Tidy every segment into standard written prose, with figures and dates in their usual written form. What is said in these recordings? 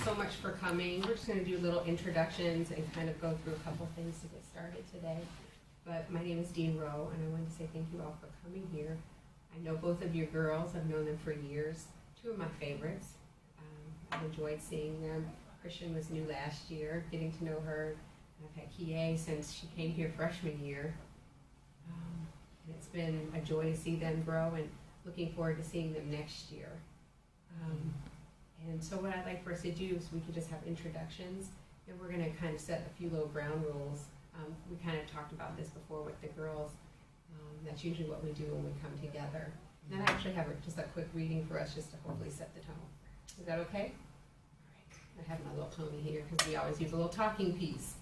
so much for coming. We're just going to do little introductions and kind of go through a couple things to get started today. But my name is Dean Rowe, and I wanted to say thank you all for coming here. I know both of your girls. I've known them for years. Two of my favorites. I've enjoyed seeing them. Christian was new last year, getting to know her. I've had Kie since she came here freshman year. And it's been a joy to see them grow, and looking forward to seeing them next year. And so what I'd like for us to do is we could just have introductions, and we're going to kind of set a few little ground rules. We kind of talked about this before with the girls. That's usually what we do when we come together. And I actually have just a quick reading for us just to hopefully set the tone. Is that okay? All right. I have my little pony here because we always use a little talking piece.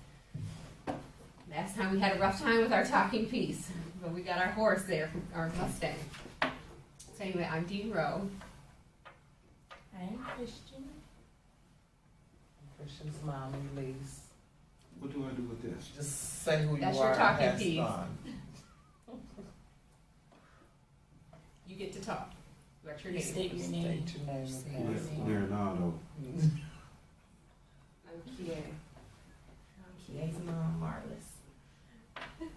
Last time we had a rough time with our talking piece, but we got our horse there, our Mustang. So anyway, I'm Dean Rowe. I'm Christian. Christian's mom, Elise. What do I do with this? Just say who That's you are. your talking and piece. pass on. You get to talk. What's your You name? state your name. State your name. State and your pass name. on. Leonardo. I'm Kie. I'm Kie's mom, Marlis.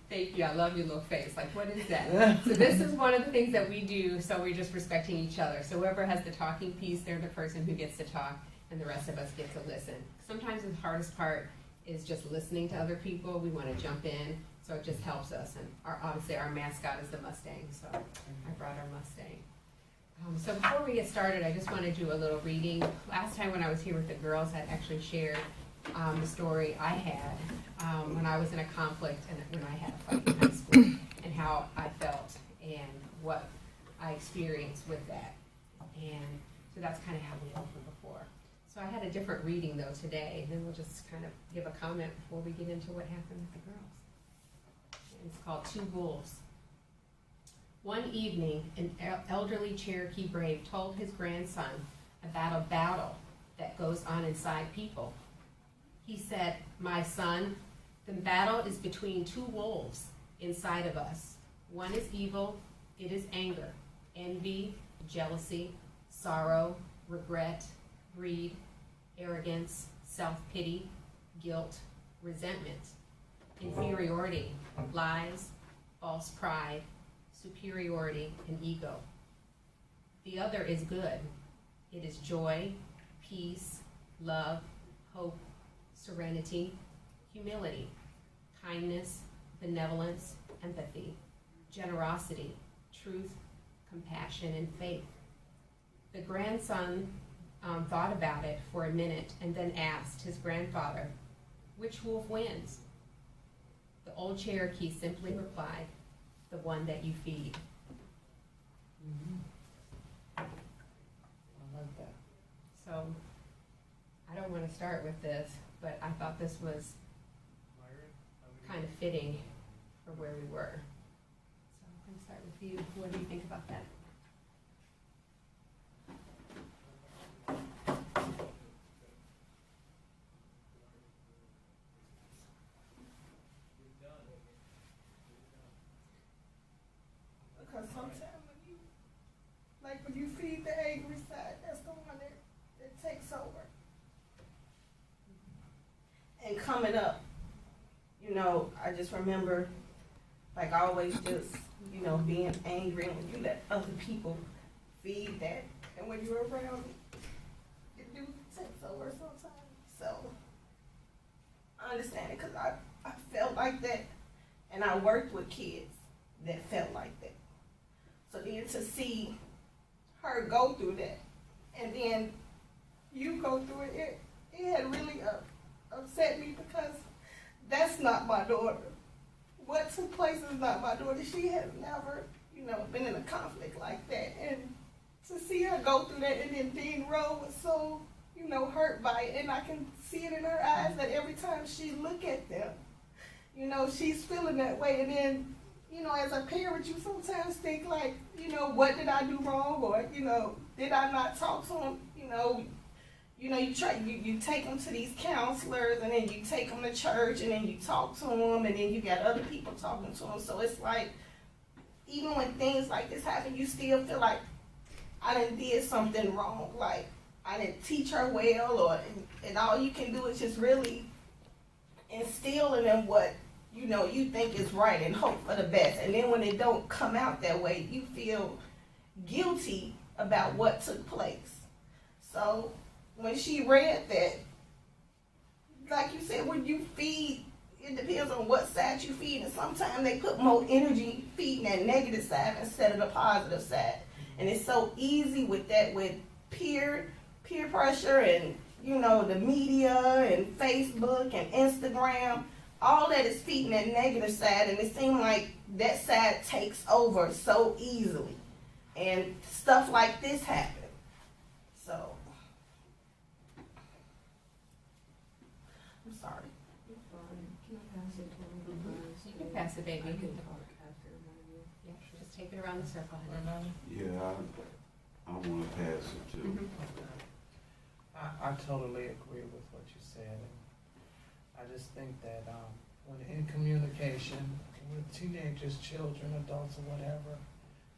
Thank you. I love your little face. Like, what is that? So this is one of the things that we do, so we're just respecting each other. So whoever has the talking piece, they're the person who gets to talk, and the rest of us get to listen. Sometimes the hardest part is just listening to other people. We want to jump in, so it just helps us. And obviously our mascot is the Mustang, so I brought our Mustang. So before we get started, I just want to do a little reading. Last time when I was here with the girls, I actually shared the story I had when I was in a conflict and when I had a fight in high school, and how I felt and what I experienced with that. And so that's kind of how we opened before. So I had a different reading though today, and then we'll just kind of give a comment before we get into what happened with the girls. And it's called Two Wolves. One evening, an elderly Cherokee brave told his grandson about a battle that goes on inside people. He said, "My son, the battle is between two wolves inside of us. One is evil, it is anger, envy, jealousy, sorrow, regret, greed, arrogance, self-pity, guilt, resentment, inferiority, lies, false pride, superiority, and ego. The other is good. It is joy, peace, love, hope, serenity, humility, kindness, benevolence, empathy, generosity, truth, compassion, and faith." The grandson thought about it for a minute and then asked his grandfather, "Which wolf wins?" The old Cherokee simply replied, "The one that you feed." I love that. So I don't want to start with this, but I thought this was kind of fitting for where we were. So I'm going to start with you. What do you think about that? Because sometimes when you feed the angry side, that's the one that takes over. And coming up, I just remember, like always just, being angry, and when you let other people feed that, and when you're around it do takes over sometimes. So I understand it, because I felt like that, and I worked with kids that felt like that. So then to see her go through that, and then you go through it, it had really upset me, because that's not my daughter. What took place is not my daughter. She has never, been in a conflict like that. And to see her go through that, and then Dean Rowe was so, hurt by it, and I can see it in her eyes that every time she look at them, she's feeling that way. And then, as a parent, you sometimes think like, what did I do wrong? Or, did I not talk to him? You take them to these counselors, and then you take them to church, and then you talk to them, and then you got other people talking to them. So it's like, even when things like this happen, you still feel like I done did something wrong. Like, I didn't teach her well, or and all you can do is just really instill in them what you think is right and hope for the best. And then when it don't come out that way, you feel guilty about what took place. So when she read that, like you said, when you feed, it depends on what side you feed, and sometimes they put more energy feeding that negative side instead of the positive side. And it's so easy with that, with peer pressure and the media and Facebook and Instagram. All that is feeding that negative side, and it seems like that side takes over so easily, and stuff like this happens. So I'm sorry. You can pass it, baby. Yeah, just take it around the circle. honey. Yeah, I wanna pass it too. Mhm. I totally agree with what you said. And I just think that when in communication with teenagers, children, adults, or whatever,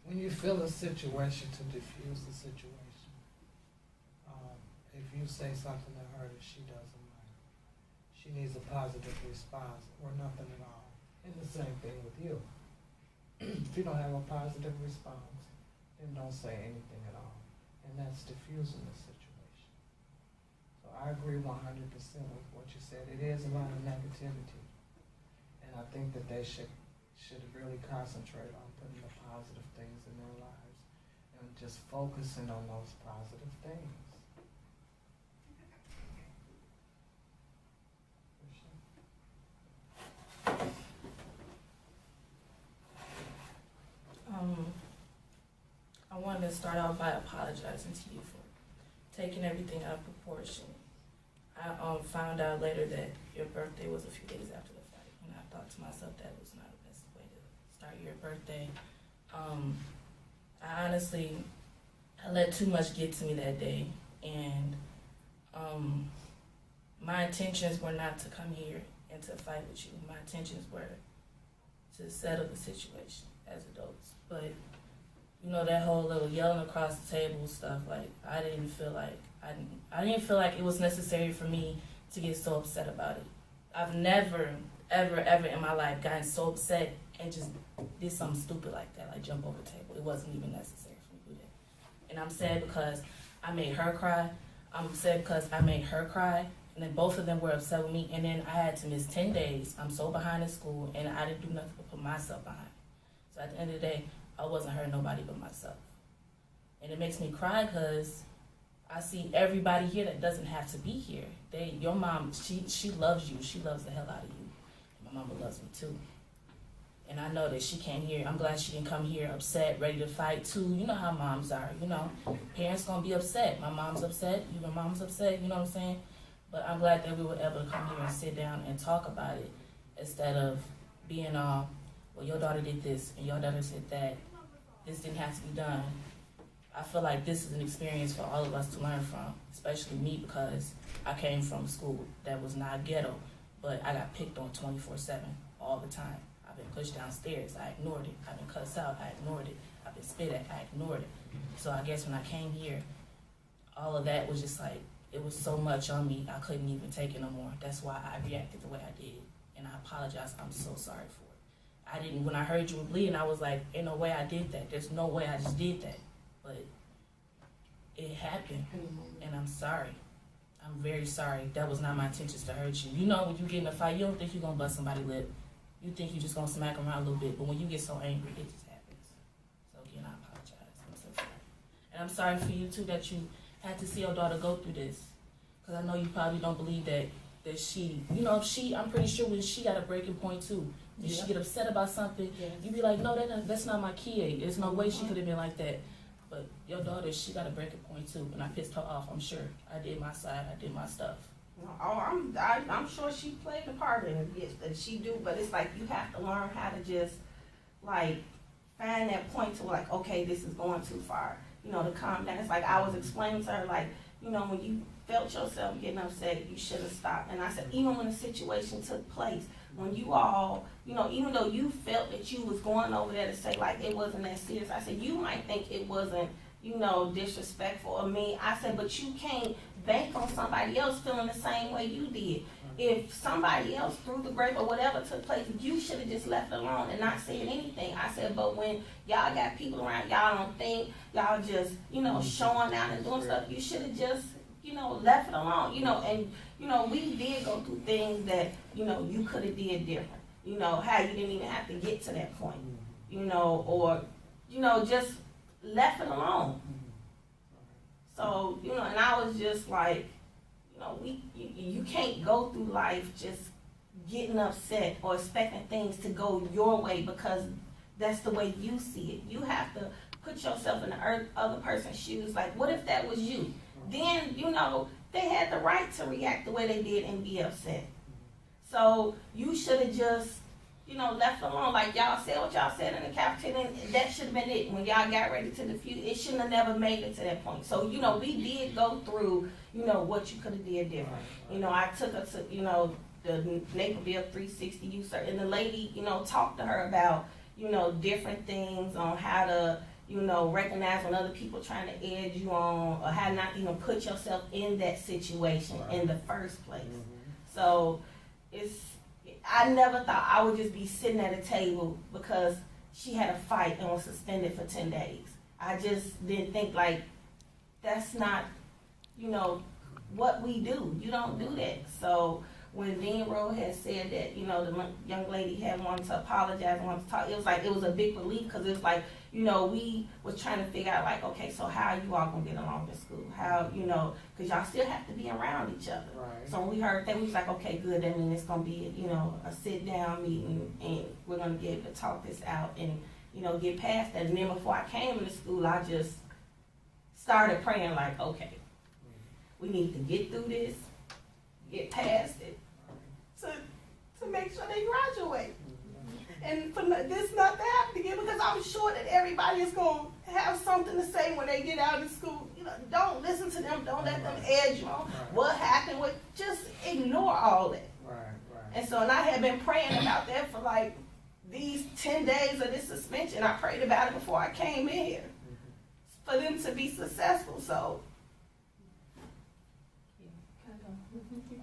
when you feel a situation, to diffuse the situation. If you say something to her that she doesn't like, she needs a positive response or nothing at all. And the same thing with you. If you don't have a positive response, then don't say anything at all. And that's diffusing the situation. So I agree 100% with what you said. It is a lot of negativity. And I think that they should really concentrate on putting the positive things in their lives and just focusing on those positive things. I wanted to start off by apologizing to you for taking everything out of proportion. I found out later that your birthday was a few days after the fight, and I thought to myself that was not the best way to start your birthday. I let too much get to me that day, and my intentions were not to come here and to fight with you. My intentions were to settle the situation as adults. But that whole little yelling across the table stuff, like I didn't feel like it was necessary for me to get so upset about it. I've never, ever in my life gotten so upset and just did something stupid like that, like jump over the table. It wasn't even necessary for me to do that. And I'm sad because I made her cry. I'm upset because I made her cry. And then both of them were upset with me. And then I had to miss 10 days. I'm so behind in school, and I didn't do nothing but put myself behind. So at the end of the day, I wasn't hurting nobody but myself. And it makes me cry because I see everybody here that doesn't have to be here. Your mom, she loves you. She loves the hell out of you. And my mama loves me too. And I know that she came here. I'm glad she didn't come here upset, ready to fight too. You know how moms are. Parents gonna be upset. My mom's upset. Your mom's upset. You know what I'm saying? But I'm glad that we were able to come here and sit down and talk about it instead of being all, well, your daughter did this and your daughter said that. This didn't have to be done. I feel like this is an experience for all of us to learn from, especially me, because I came from a school that was not ghetto, but I got picked on 24/7 all the time. I've been pushed downstairs. I ignored it. I've been cussed out. I ignored it. I've been spit at. I ignored it. So I guess when I came here, all of that was just like, it was so much on me, I couldn't even take it no more. That's why I reacted the way I did. And I apologize. I'm so sorry for it. When I heard you were bleeding, I was like, ain't no way I did that. There's no way I just did that. But it happened. And I'm sorry. I'm very sorry. That was not my intentions to hurt you. When you get in a fight, you don't think you're going to bust somebody's lip. You think you're just going to smack them around a little bit. But when you get so angry, it just happens. So again, I apologize. I'm so sorry. And I'm sorry for you too that you had to see your daughter go through this. Because I know you probably don't believe that she, I'm pretty sure when she got a breaking point too. Did she get upset about something? Yes. You'd be like, no, that's not my kid. There's no way she could have been like that. But your daughter, she got a breaking point too. And I pissed her off, I'm sure. I did my side. I did my stuff. Oh, I'm sure she played a part in it. Yes, that she do. But it's like you have to learn how to just, like, find that point to, like, okay, this is going too far. To calm down. It's like I was explaining to her, like, when you felt yourself getting upset, you should have stopped. And I said, even when the situation took place, when you all, even though you felt that you was going over there to say, like, it wasn't that serious, I said, you might think it wasn't you know, disrespectful of me. I said, but you can't bank on somebody else feeling the same way you did. If somebody else threw the grape or whatever took place, you should have just left it alone and not said anything. I said, but when y'all got people around, y'all don't think, y'all just, you know, showing out and doing stuff, you should have just, you know, left it alone. You know, and, you know, we did go through things that, you know, you could have did different. You know, how you didn't even have to get to that point. You know, or, you know, just left it alone. So, you know, and I was just like, you know, you can't go through life just getting upset or expecting things to go your way because that's the way you see it. You have to put yourself in the other person's shoes. Like, what if that was you? Then, you know, they had the right to react the way they did and be upset. So you should have just, you know, left alone. Like y'all said what y'all said in the cafeteria, and that should have been it. When y'all got ready to defuse, it shouldn't have never made it to that point. So, you know, we did go through, you know, what you could have did different. You know, I took her to, you know, the Naperville 360 youth center, and the lady, you know, talked to her about, you know, different things on how to, you know, recognize when other people trying to edge you on, or how not even put yourself in that situation in the first place. So I never thought I would just be sitting at a table because she had a fight and was suspended for 10 days. I just didn't think, like, that's not, you know, what we do. You don't do that. So when Dean Rowe had said that, you know, the young lady had wanted to apologize, wanted to talk, it was like, it was a big relief because it was like, you know, we was trying to figure out, like, okay, so how are you all going to get along in school? How, you know, because y'all still have to be around each other. Right. So when we heard that, we was like, okay, good. That means it's going to be, you know, a sit-down meeting, and we're going to be able to talk this out and, you know, get past that. And then before I came into school, I just started praying, like, okay, we need to get through this, get past it, to make sure they graduate. And for this not to happen again, because I'm sure that everybody is going to have something to say when they get out of school. You know, don't listen to them. Don't let them edge you on what happened. Just ignore all that. Right. And so, and I had been praying about that for like these 10 days of this suspension. I prayed about it before I came in here for them to be successful. So,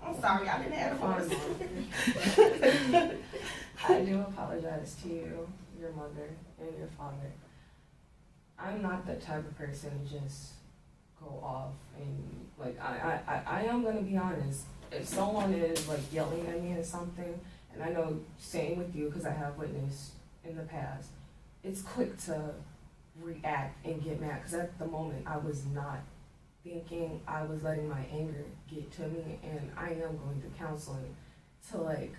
I'm sorry, I didn't have a voice. I do apologize to you, your mother, and your father. I'm not the type of person to just go off and, like, I am gonna be honest. If someone is, like, yelling at me or something, and I know, same with you, because I have witnessed in the past, it's quick to react and get mad, because at the moment I was not thinking. I was letting my anger get to me, and I am going to counseling to, like,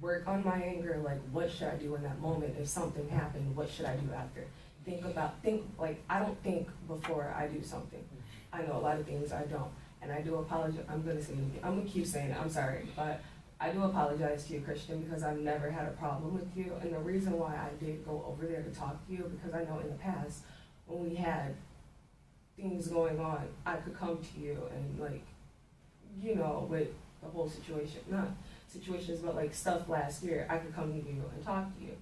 work on my anger. Like, what should I do in that moment? If something happened, what should I do after? Like, I don't think before I do something. I know a lot of things I don't, and I do apologize. I'm gonna say it again. I'm gonna keep saying it. I'm sorry, but I do apologize to you, Christian, because I've never had a problem with you, and the reason why I did go over there to talk to you, because I know in the past, when we had things going on, I could come to you and, like, you know, with the whole situation, not situations, but like stuff last year, I could come to you and talk to you.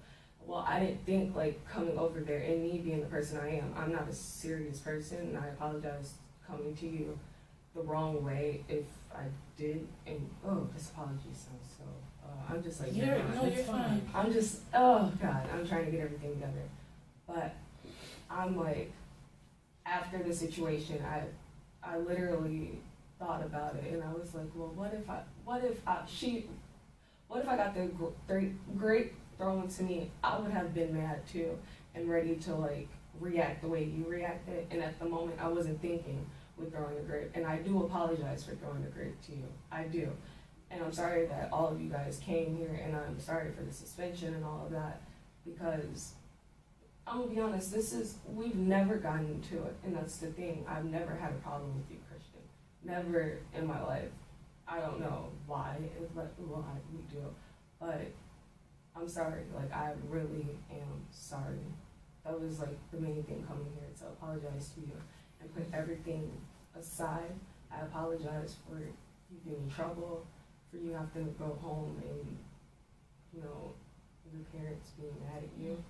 Well, I didn't think, like, coming over there and me being the person I am, I'm not a serious person, and I apologize coming to you the wrong way if I did. And this apology sounds so, I'm just like, You're fine. I'm just, oh God, I'm trying to get everything together. But I'm like, after the situation, I literally thought about it, and I was like, well, what if I got the grape thrown to me? I would have been mad too, and ready to, like, react the way you reacted. And at the moment, I wasn't thinking with throwing a grape, and I do apologize for throwing a grape to you. I do, and I'm sorry that all of you guys came here, and I'm sorry for the suspension and all of that, because I'm gonna be honest, we've never gotten into it, and that's the thing. I've never had a problem with you, Christian. Never in my life. I don't know why, we do, but I'm sorry. Like, I really am sorry. That was, like, the main thing coming here, to apologize to you and put everything aside. I apologize for you being in trouble, for you having to go home and, you know, your parents being mad at you.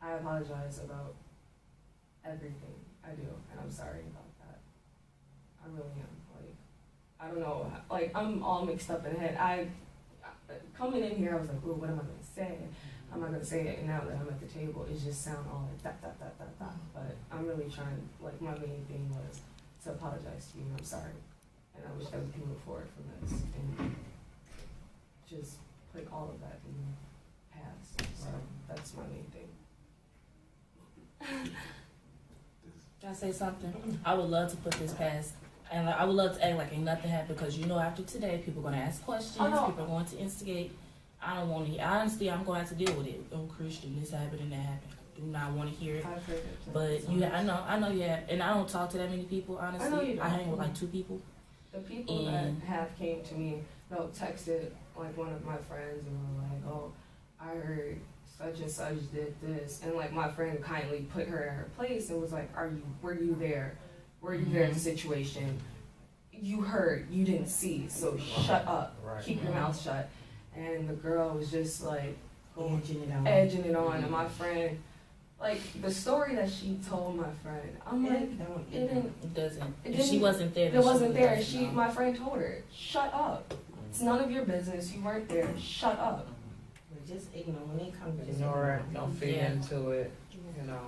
I apologize about everything. I I do, and I'm sorry about that. I really am. Like, I don't know. Like, I'm all mixed up in the head. Coming in here, I was like, "Ooh, what am I gonna say? I'm not gonna say it." And now that I'm at the table, it just sound all like that. But I'm really trying. Like, my main thing was to apologize to you. And I'm sorry, and I wish that we can move forward from this and just put all of that in the past. So that's my main thing. Can I say something? I would love to put this past, and I would love to act like ain't nothing happened, because you know after today, people are gonna ask questions, people are going to instigate. I don't want to. Honestly, I'm gonna have to deal with it. Oh, Christian, this happened and that happened. Do not want to hear it. I've heard it too. But So you, I know you have, and I don't talk to that many people. Honestly, I know you don't. I hang with like 2 people. the people that have came to me, texted like one of my friends and were like, "Oh, I heard such and such did this," and like my friend kindly put her in her place and was like, were you there? Were you there in the situation? You heard, you didn't see, so shut up, keep your mouth shut. And the girl was just like edging it on, and my friend, like the story that she told my friend, I'm like, It doesn't. It If she didn't- wasn't there, it then she wasn't there. doesn't know. My friend told her, shut up. It's none of your business. You weren't there. Shut up. But just ignore when they come to Ignore it, don't feed Yeah. into it, you know.